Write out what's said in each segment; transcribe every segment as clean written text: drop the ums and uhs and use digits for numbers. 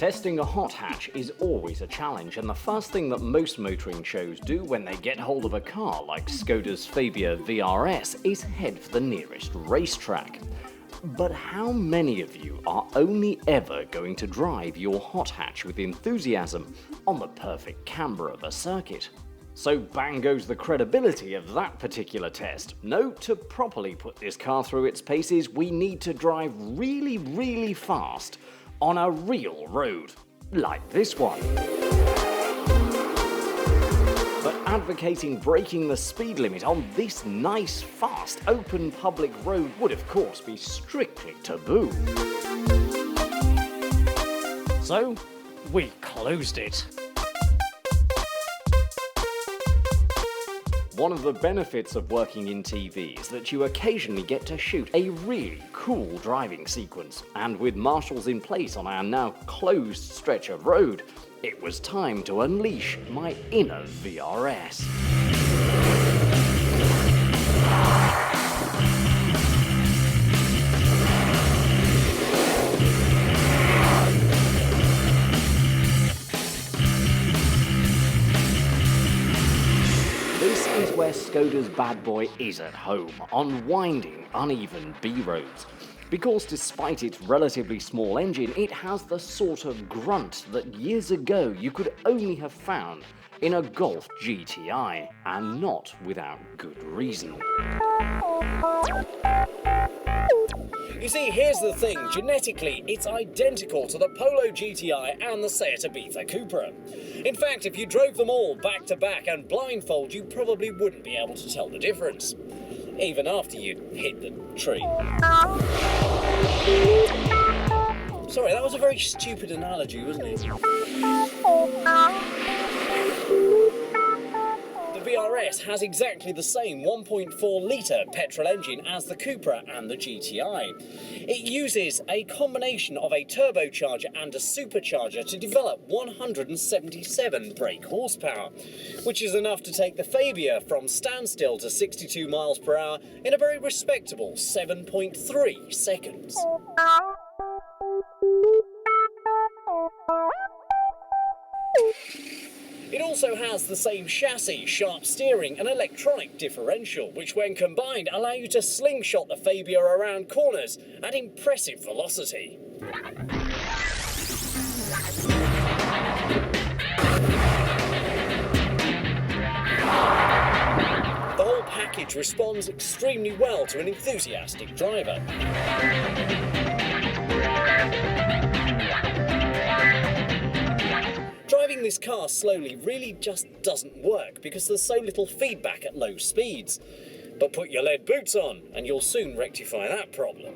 Testing a hot hatch is always a challenge, and the first thing that most motoring shows do when they get hold of a car like Skoda's Fabia vRS is head for the nearest racetrack. But how many of you are only ever going to drive your hot hatch with enthusiasm on the perfect camber of a circuit? So bang goes the credibility of that particular test. No, to properly put this car through its paces, we need to drive really, really fast on a real road, like this one. But advocating breaking the speed limit on this nice, fast, open public road would of course be strictly taboo. So, we closed it. One of the benefits of working in TV is that you occasionally get to shoot a really cool driving sequence, and with marshals in place on our now closed stretch of road, it was time to unleash my inner vRS. This is where Skoda's bad boy is at home, on winding, uneven B-roads. Because despite its relatively small engine, it has the sort of grunt that years ago you could only have found in a Golf GTI, and not without good reason. You see, here's the thing, genetically it's identical to the Polo GTI and the Seat Ibiza Cupra. In fact, if you drove them all back to back and blindfold, you probably wouldn't be able to tell the difference, even after you'd hit the tree. Sorry, that was a very stupid analogy, wasn't it? The vRS has exactly the same 1.4-litre petrol engine as the Cupra and the GTI. It uses a combination of a turbocharger and a supercharger to develop 177 brake horsepower, which is enough to take the Fabia from standstill to 62 miles per hour in a very respectable 7.3 seconds. It also has the same chassis, sharp steering and electronic differential, which when combined allow you to slingshot the Fabia around corners at impressive velocity. The whole package responds extremely well to an enthusiastic driver. Driving this car slowly really just doesn't work because there's so little feedback at low speeds. But put your lead boots on and you'll soon rectify that problem.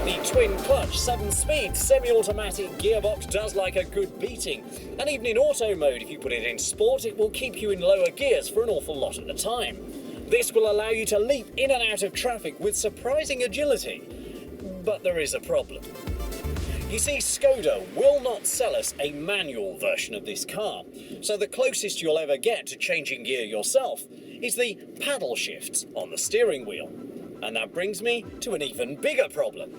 The twin-clutch, 7-speed, semi-automatic gearbox does like a good beating. And even in auto mode, if you put it in sport, it will keep you in lower gears for an awful lot of the time. This will allow you to leap in and out of traffic with surprising agility. But there is a problem. You see, Skoda will not sell us a manual version of this car, so the closest you'll ever get to changing gear yourself is the paddle shifts on the steering wheel. And that brings me to an even bigger problem.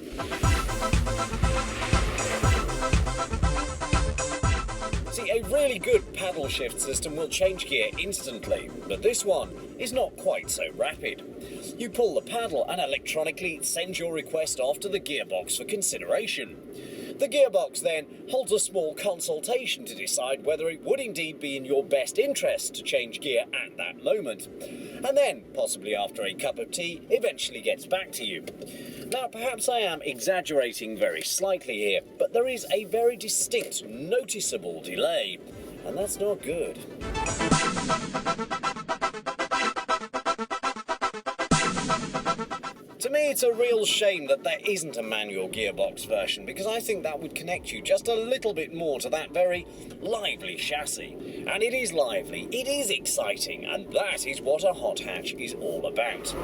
See, a really good paddle shift system will change gear instantly, but this one is not quite so rapid. You pull the paddle and electronically it sends your request off to the gearbox for consideration. The gearbox then holds a small consultation to decide whether it would indeed be in your best interest to change gear at that moment. And then, possibly after a cup of tea, eventually gets back to you. Now, perhaps I am exaggerating very slightly here, but there is a very distinct, noticeable delay, and that's not good. To me, it's a real shame that there isn't a manual gearbox version, because I think that would connect you just a little bit more to that very lively chassis. And it is lively, it is exciting, and that is what a hot hatch is all about.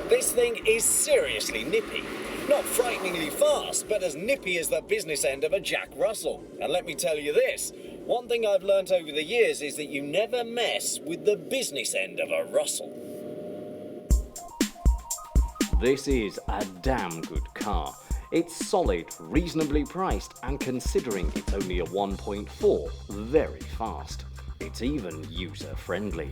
This thing is seriously nippy. Not frighteningly fast, but as nippy as the business end of a Jack Russell. And let me tell you this, One thing I've learnt over the years is that you never mess with the business end of a Russell. This is a damn good car. It's solid, reasonably priced, and considering it's only a 1.4, very fast. It's even user-friendly.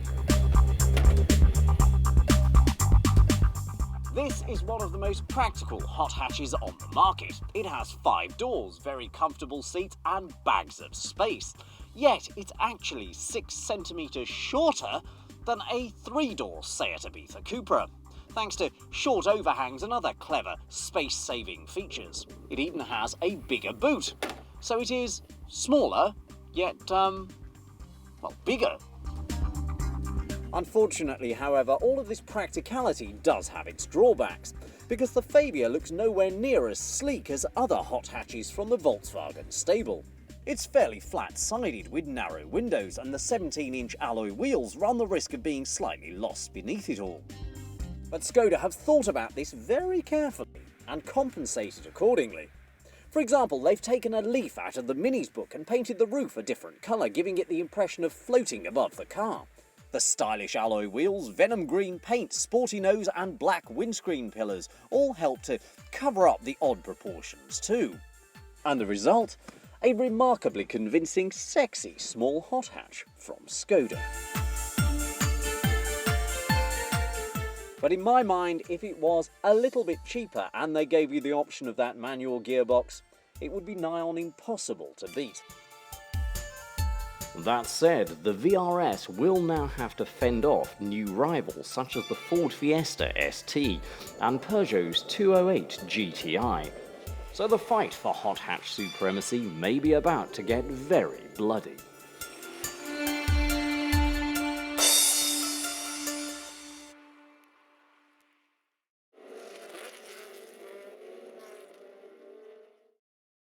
This is one of the most practical hot hatches on the market. It has 5 doors, very comfortable seats and bags of space. Yet it's actually 6 centimetres shorter than a 3-door Seat Ibiza Cupra, thanks to short overhangs and other clever space-saving features. It even has a bigger boot, so it is smaller, yet, bigger. Unfortunately, however, all of this practicality does have its drawbacks, because the Fabia looks nowhere near as sleek as other hot hatches from the Volkswagen stable. It's fairly flat-sided with narrow windows, and the 17-inch alloy wheels run the risk of being slightly lost beneath it all. But Skoda have thought about this very carefully and compensated accordingly. For example, they've taken a leaf out of the Mini's book and painted the roof a different colour, giving it the impression of floating above the car. The stylish alloy wheels, venom green paint, sporty nose and black windscreen pillars all help to cover up the odd proportions too. And the result? A remarkably convincing, sexy small hot hatch from Skoda. But in my mind, if it was a little bit cheaper and they gave you the option of that manual gearbox, it would be nigh on impossible to beat. That said, the vRS will now have to fend off new rivals such as the Ford Fiesta ST and Peugeot's 208 GTI. So the fight for hot hatch supremacy may be about to get very bloody.